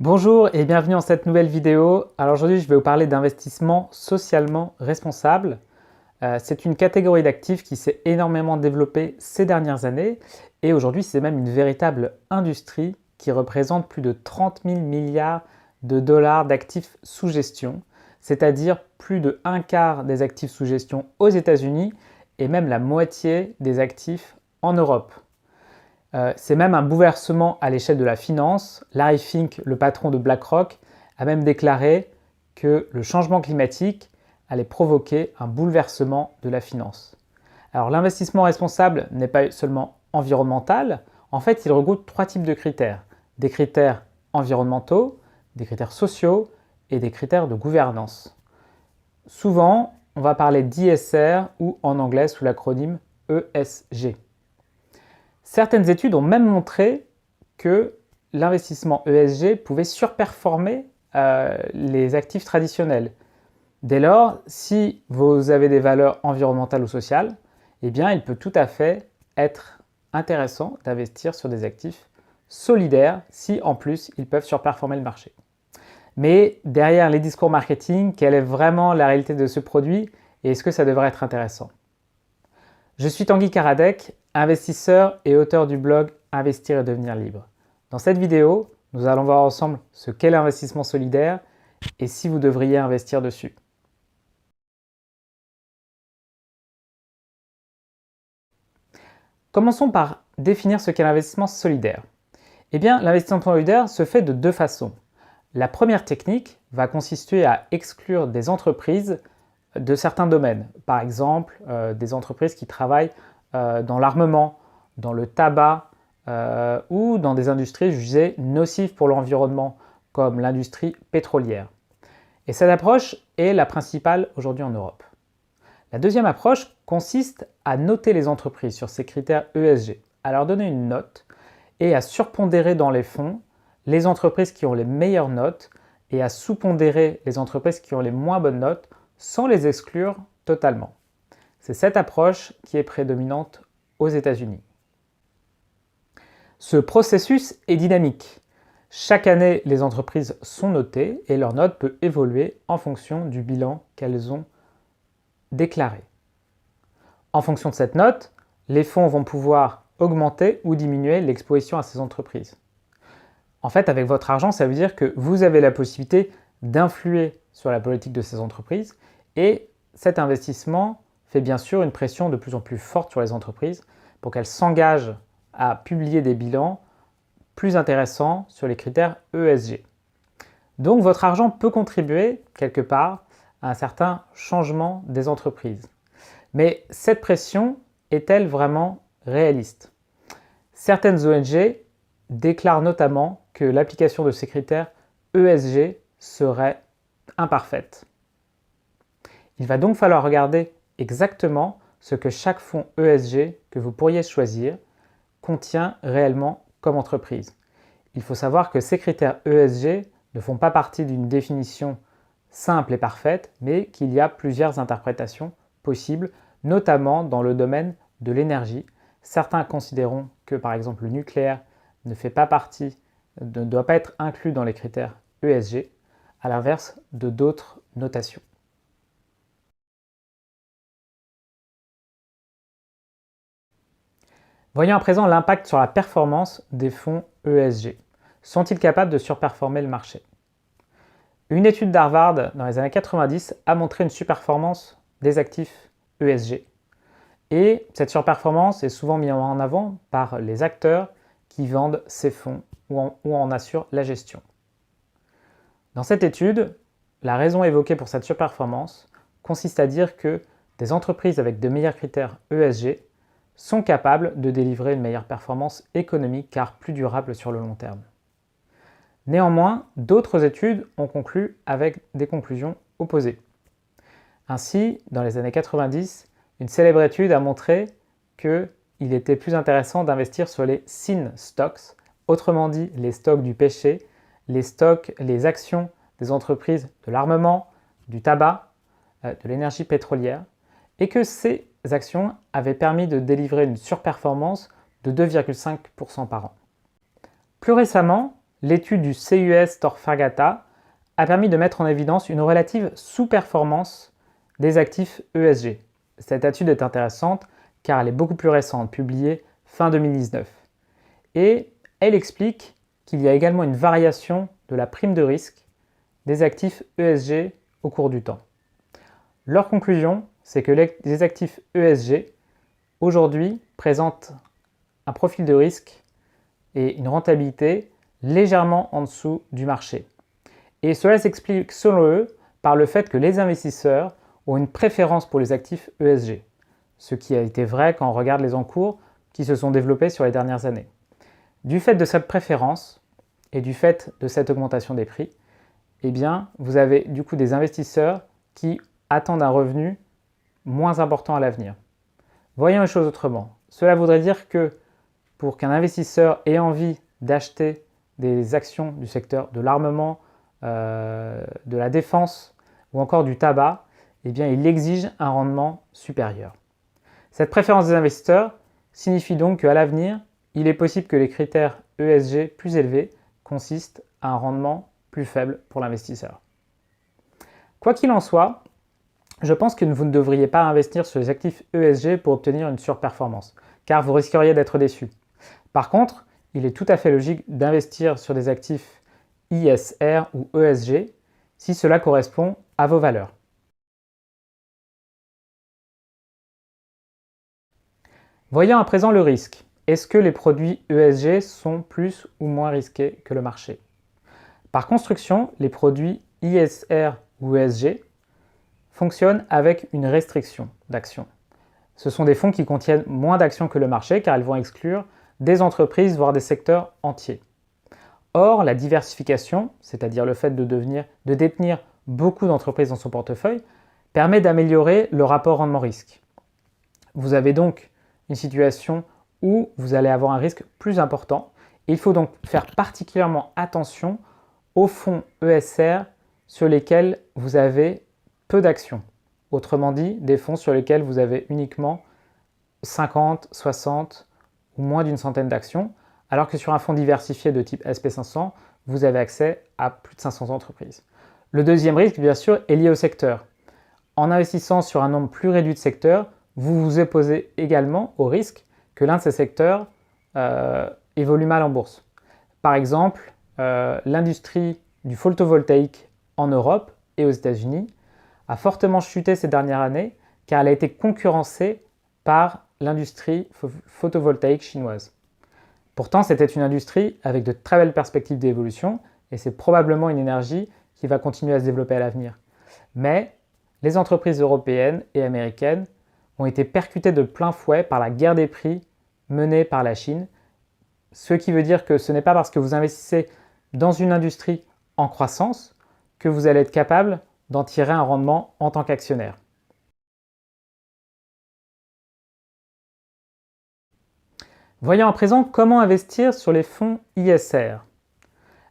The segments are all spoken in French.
Bonjour et bienvenue dans cette nouvelle vidéo. Alors aujourd'hui, je vais vous parler d'investissement socialement responsable. C'est une catégorie d'actifs qui s'est énormément développée ces dernières années et aujourd'hui, c'est même une véritable industrie qui représente plus de 30 000 milliards de dollars d'actifs sous gestion, c'est-à-dire plus de un quart des actifs sous gestion aux États-Unis et même la moitié des actifs en Europe. C'est même un bouleversement à l'échelle de la finance. Larry Fink, le patron de BlackRock, a même déclaré que le changement climatique allait provoquer un bouleversement de la finance. Alors l'investissement responsable n'est pas seulement environnemental, en fait il regroupe trois types de critères. Des critères environnementaux, des critères sociaux et des critères de gouvernance. Souvent, on va parler d'ISR ou en anglais sous l'acronyme ESG. Certaines études ont même montré que l'investissement ESG pouvait surperformer les actifs traditionnels. Dès lors, si vous avez des valeurs environnementales ou sociales, eh bien, il peut tout à fait être intéressant d'investir sur des actifs solidaires si en plus ils peuvent surperformer le marché. Mais derrière les discours marketing, quelle est vraiment la réalité de ce produit et est-ce que ça devrait être intéressant? Je suis Tanguy Karadec, investisseur et auteur du blog Investir et devenir libre. Dans cette vidéo, nous allons voir ensemble ce qu'est l'investissement solidaire et si vous devriez investir dessus. Commençons par définir ce qu'est l'investissement solidaire. Eh bien, l'investissement solidaire se fait de deux façons. La première technique va consister à exclure des entreprises de certains domaines. Par exemple, des entreprises qui travaillent dans l'armement, dans le tabac ou dans des industries jugées nocives pour l'environnement, comme l'industrie pétrolière. Et cette approche est la principale aujourd'hui en Europe. La deuxième approche consiste à noter les entreprises sur ces critères ESG, à leur donner une note et à surpondérer dans les fonds les entreprises qui ont les meilleures notes et à sous-pondérer les entreprises qui ont les moins bonnes notes sans les exclure totalement. C'est cette approche qui est prédominante aux États-Unis. Ce processus est dynamique. Chaque année, les entreprises sont notées et leur note peut évoluer en fonction du bilan qu'elles ont déclaré. En fonction de cette note, les fonds vont pouvoir augmenter ou diminuer l'exposition à ces entreprises. En fait, avec votre argent, ça veut dire que vous avez la possibilité d'influer sur la politique de ces entreprises et cet investissement fait bien sûr une pression de plus en plus forte sur les entreprises pour qu'elles s'engagent à publier des bilans plus intéressants sur les critères ESG. Donc votre argent peut contribuer quelque part à un certain changement des entreprises. Mais cette pression est-elle vraiment réaliste? Certaines ONG déclarent notamment que l'application de ces critères ESG serait imparfaite. Il va donc falloir regarder exactement ce que chaque fonds ESG que vous pourriez choisir contient réellement comme entreprise. Il faut savoir que ces critères ESG ne font pas partie d'une définition simple et parfaite, mais qu'il y a plusieurs interprétations possibles, notamment dans le domaine de l'énergie. Certains considéreront que par exemple le nucléaire ne doit pas être inclus dans les critères ESG, à l'inverse de d'autres notations. Voyons à présent l'impact sur la performance des fonds ESG. Sont-ils capables de surperformer le marché? Une étude d'Harvard dans les années 90 a montré une surperformance des actifs ESG. Et cette surperformance est souvent mise en avant par les acteurs qui vendent ces fonds ou en assurent la gestion. Dans cette étude, la raison évoquée pour cette surperformance consiste à dire que des entreprises avec de meilleurs critères ESG sont capables de délivrer une meilleure performance économique car plus durable sur le long terme. Néanmoins, d'autres études ont conclu avec des conclusions opposées. Ainsi, dans les années 90, une célèbre étude a montré qu'il était plus intéressant d'investir sur les sin stocks, autrement dit les stocks du péché, les actions des entreprises de l'armement, du tabac, de l'énergie pétrolière, et que ces actions avaient permis de délivrer une surperformance de 2,5% par an. Plus récemment, l'étude du CUS Torfagata a permis de mettre en évidence une relative sous-performance des actifs ESG. Cette étude est intéressante car elle est beaucoup plus récente, publiée fin 2019. Et elle explique qu'il y a également une variation de la prime de risque des actifs ESG au cours du temps. Leur conclusion, c'est que les actifs ESG aujourd'hui présentent un profil de risque et une rentabilité légèrement en dessous du marché. Et cela s'explique selon eux par le fait que les investisseurs ont une préférence pour les actifs ESG, ce qui a été vrai quand on regarde les encours qui se sont développés sur les dernières années. Du fait de cette préférence et du fait de cette augmentation des prix, eh bien, vous avez du coup des investisseurs qui attendent un revenu moins important à l'avenir. Voyons les choses autrement. Cela voudrait dire que pour qu'un investisseur ait envie d'acheter des actions du secteur de l'armement, de la défense ou encore du tabac, eh bien, il exige un rendement supérieur. Cette préférence des investisseurs signifie donc qu'à l'avenir, il est possible que les critères ESG plus élevés consistent à un rendement plus faible pour l'investisseur. Quoi qu'il en soit, je pense que vous ne devriez pas investir sur les actifs ESG pour obtenir une surperformance, car vous risqueriez d'être déçu. Par contre, il est tout à fait logique d'investir sur des actifs ISR ou ESG si cela correspond à vos valeurs. Voyons à présent le risque. Est-ce que les produits ESG sont plus ou moins risqués que le marché? Par construction, les produits ISR ou ESG fonctionnent avec une restriction d'actions. Ce sont des fonds qui contiennent moins d'actions que le marché car ils vont exclure des entreprises, voire des secteurs entiers. Or, la diversification, c'est-à-dire le fait de détenir beaucoup d'entreprises dans son portefeuille, permet d'améliorer le rapport rendement-risque. Vous avez donc une situation où vous allez avoir un risque plus important. Il faut donc faire particulièrement attention aux fonds ESR sur lesquels vous avez peu d'actions. Autrement dit, des fonds sur lesquels vous avez uniquement 50, 60 ou moins d'une centaine d'actions, alors que sur un fonds diversifié de type SP500, vous avez accès à plus de 500 entreprises. Le deuxième risque, bien sûr, est lié au secteur. En investissant sur un nombre plus réduit de secteurs, vous vous exposez également au risque que l'un de ces secteurs évolue mal en bourse. Par exemple, l'industrie du photovoltaïque en Europe et aux États-Unis a fortement chuté ces dernières années car elle a été concurrencée par l'industrie photovoltaïque chinoise. Pourtant, c'était une industrie avec de très belles perspectives d'évolution et c'est probablement une énergie qui va continuer à se développer à l'avenir. Mais les entreprises européennes et américaines ont été percutées de plein fouet par la guerre des prix menée par la Chine, ce qui veut dire que ce n'est pas parce que vous investissez dans une industrie en croissance que vous allez être capable d'en tirer un rendement en tant qu'actionnaire. Voyons à présent comment investir sur les fonds ISR.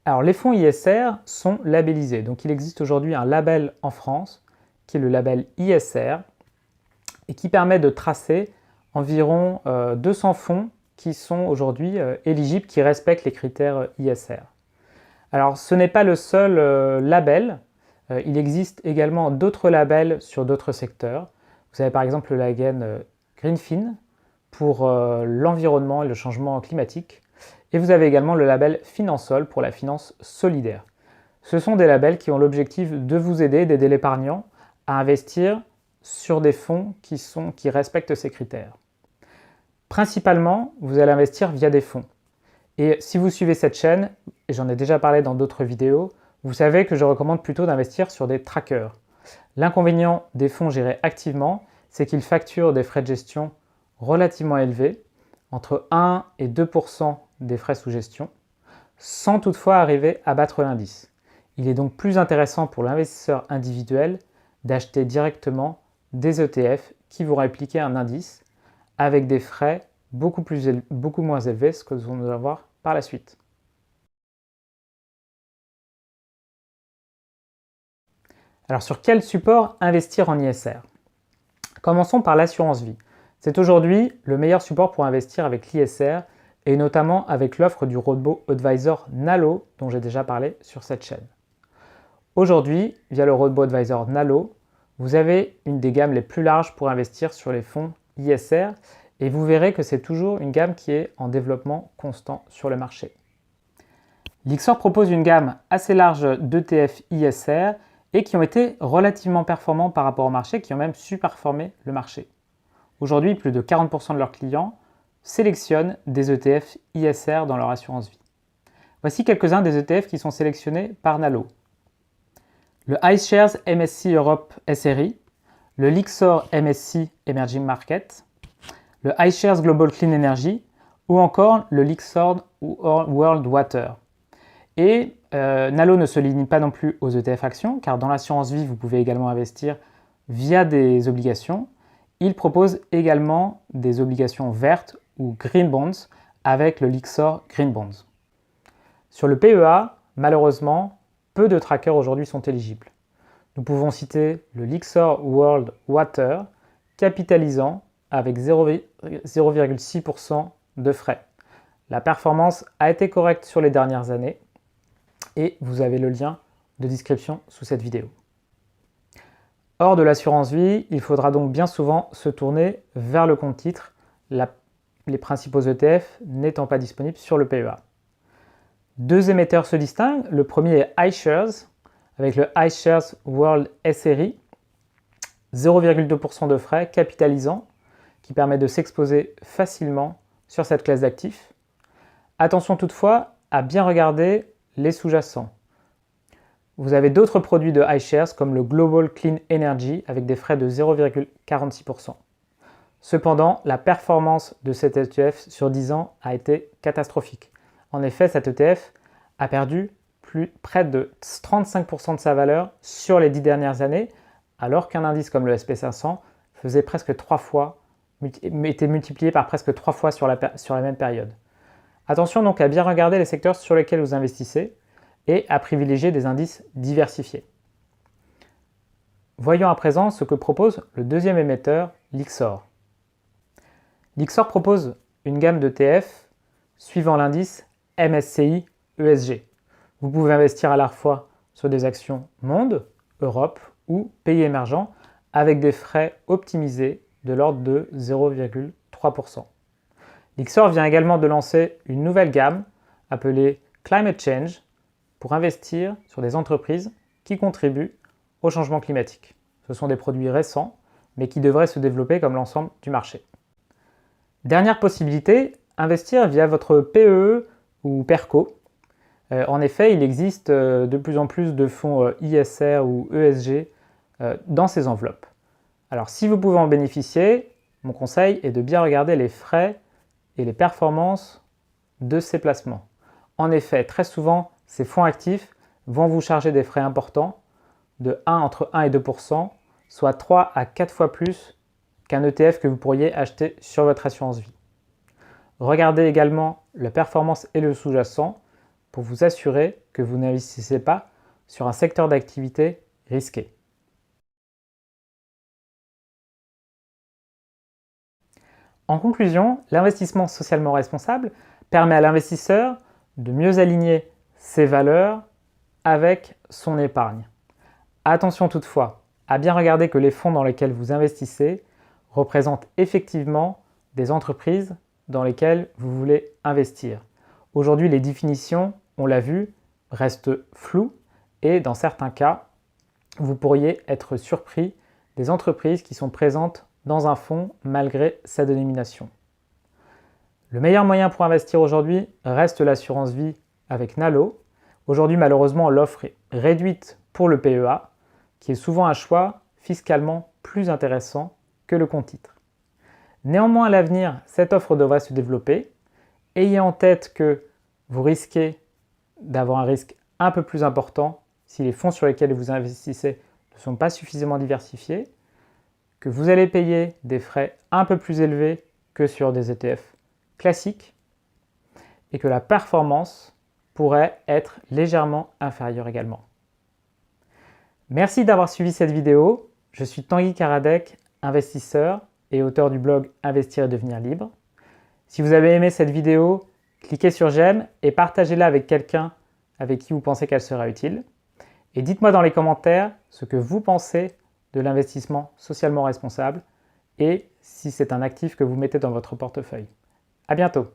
Alors les fonds ISR sont labellisés, donc il existe aujourd'hui un label en France qui est le label ISR et qui permet de tracer environ 200 fonds qui sont aujourd'hui éligibles, qui respectent les critères ISR. Alors ce n'est pas le seul label, il existe également d'autres labels sur d'autres secteurs. Vous avez par exemple le label Greenfin pour l'environnement et le changement climatique. Et vous avez également le label Finansol pour la finance solidaire. Ce sont des labels qui ont l'objectif de vous aider, d'aider l'épargnant à investir sur des fonds qui respectent ces critères. Principalement, vous allez investir via des fonds. Et si vous suivez cette chaîne, et j'en ai déjà parlé dans d'autres vidéos, vous savez que je recommande plutôt d'investir sur des trackers. L'inconvénient des fonds gérés activement, c'est qu'ils facturent des frais de gestion relativement élevés, entre 1 et 2% des frais sous gestion, sans toutefois arriver à battre l'indice. Il est donc plus intéressant pour l'investisseur individuel d'acheter directement des ETF qui vont répliquer un indice avec des frais beaucoup moins élevés, ce que nous allons voir par la suite. Alors sur quel support investir en ISR? Commençons par l'assurance vie. C'est aujourd'hui le meilleur support pour investir avec l'ISR et notamment avec l'offre du robo-advisor Nalo dont j'ai déjà parlé sur cette chaîne. Aujourd'hui, via le robo-advisor Nalo, vous avez une des gammes les plus larges pour investir sur les fonds ISR et vous verrez que c'est toujours une gamme qui est en développement constant sur le marché. Lyxor propose une gamme assez large d'ETF ISR et qui ont été relativement performants par rapport au marché, qui ont même surperformé le marché. Aujourd'hui, plus de 40% de leurs clients sélectionnent des ETF ISR dans leur assurance vie. Voici quelques-uns des ETF qui sont sélectionnés par Nalo. Le iShares MSCI Europe SRI, le Lyxor MSCI Emerging Market, le iShares Global Clean Energy ou encore le Lyxor World Water. Et Nalo ne se limite pas non plus aux ETF actions, car dans l'assurance vie, vous pouvez également investir via des obligations. Il propose également des obligations vertes ou Green Bonds avec le Lyxor Green Bonds. Sur le PEA, malheureusement, peu de trackers aujourd'hui sont éligibles. Nous pouvons citer le Lyxor World Water, capitalisant avec 0,6% de frais. La performance a été correcte sur les dernières années et vous avez le lien de description sous cette vidéo. Hors de l'assurance vie, il faudra donc bien souvent se tourner vers le compte titre, les principaux ETF n'étant pas disponibles sur le PEA. Deux émetteurs se distinguent. Le premier est iShares, avec le iShares World SRI, 0,2% de frais capitalisant, qui permet de s'exposer facilement sur cette classe d'actifs. Attention toutefois à bien regarder les sous-jacents. Vous avez d'autres produits de iShares comme le Global Clean Energy avec des frais de 0,46%. Cependant, la performance de cet ETF sur 10 ans a été catastrophique. En effet, cet ETF a perdu près de 35% de sa valeur sur les 10 dernières années, alors qu'un indice comme le SP500 faisait presque 3 fois, était multiplié par presque 3 fois sur la même période. Attention donc à bien regarder les secteurs sur lesquels vous investissez et à privilégier des indices diversifiés. Voyons à présent ce que propose le deuxième émetteur, Lyxor. Lyxor propose une gamme d'ETF suivant l'indice MSCI ESG. Vous pouvez investir à la fois sur des actions monde, Europe ou pays émergents avec des frais optimisés de l'ordre de 0,3%. Lyxor vient également de lancer une nouvelle gamme appelée Climate Change pour investir sur des entreprises qui contribuent au changement climatique. Ce sont des produits récents, mais qui devraient se développer comme l'ensemble du marché. Dernière possibilité, investir via votre PEE ou PERCO. En effet, il existe de plus en plus de fonds ISR ou ESG dans ces enveloppes. Alors, si vous pouvez en bénéficier, mon conseil est de bien regarder les frais et les performances de ces placements. En effet, très souvent, ces fonds actifs vont vous charger des frais importants entre 1 et 2%, soit 3 à 4 fois plus qu'un ETF que vous pourriez acheter sur votre assurance vie. Regardez également la performance et le sous-jacent pour vous assurer que vous n'investissez pas sur un secteur d'activité risqué. En conclusion, l'investissement socialement responsable permet à l'investisseur de mieux aligner ses valeurs avec son épargne. Attention toutefois à bien regarder que les fonds dans lesquels vous investissez représentent effectivement des entreprises dans lesquelles vous voulez investir. Aujourd'hui, les définitions, on l'a vu, restent floues et dans certains cas, vous pourriez être surpris des entreprises qui sont présentes dans un fonds malgré sa dénomination. Le meilleur moyen pour investir aujourd'hui reste l'assurance vie avec Nalo. Aujourd'hui, malheureusement, l'offre est réduite pour le PEA, qui est souvent un choix fiscalement plus intéressant que le compte titre. Néanmoins, à l'avenir, cette offre devrait se développer. Ayez en tête que vous risquez d'avoir un risque un peu plus important si les fonds sur lesquels vous investissez ne sont pas suffisamment diversifiés, que vous allez payer des frais un peu plus élevés que sur des ETF classiques et que la performance pourrait être légèrement inférieure également. Merci d'avoir suivi cette vidéo. Je suis Tanguy Karadec, investisseur et auteur du blog Investir et devenir libre. Si vous avez aimé cette vidéo, Cliquez sur j'aime et partagez-la avec quelqu'un avec qui vous pensez qu'elle sera utile. Et dites-moi dans les commentaires ce que vous pensez de l'investissement socialement responsable et si c'est un actif que vous mettez dans votre portefeuille. À bientôt!